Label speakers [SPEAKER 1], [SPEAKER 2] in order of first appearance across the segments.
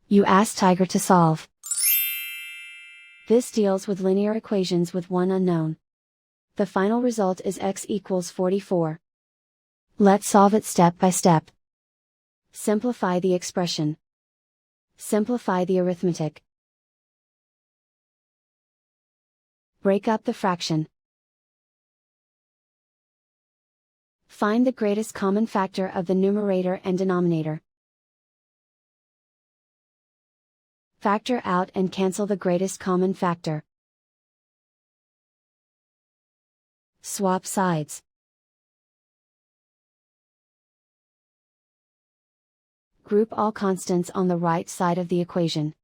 [SPEAKER 1] You ask Tiger to solve. This deals with linear equations with one unknown. The final result is x equals 44. Let's solve it step by step. Simplify the expression. Simplify the arithmetic. Break up the fraction. Find the greatest common factor of the numerator and denominator. Factor out and cancel the greatest common factor. Swap sides. Group all constants on the right side of the equation.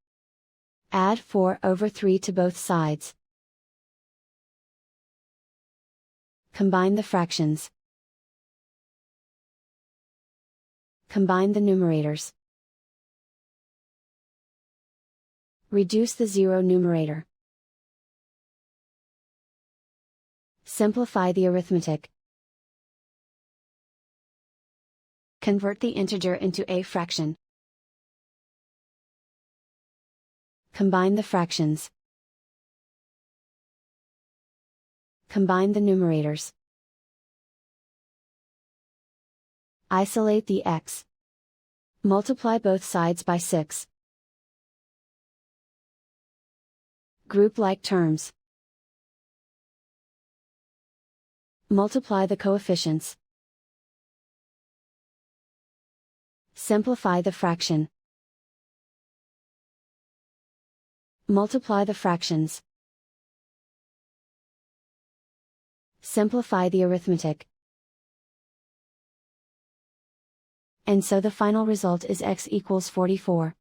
[SPEAKER 1] Add 4/3 to both sides. Combine the fractions. Combine the numerators. Reduce the zero numerator. Simplify the arithmetic. Convert the integer into a fraction. Combine the fractions. Combine the numerators. Isolate the x. Multiply both sides by 6. Group like terms. Multiply the coefficients. Simplify the fraction. Multiply the fractions. Simplify the arithmetic. And so the final result is x equals 44.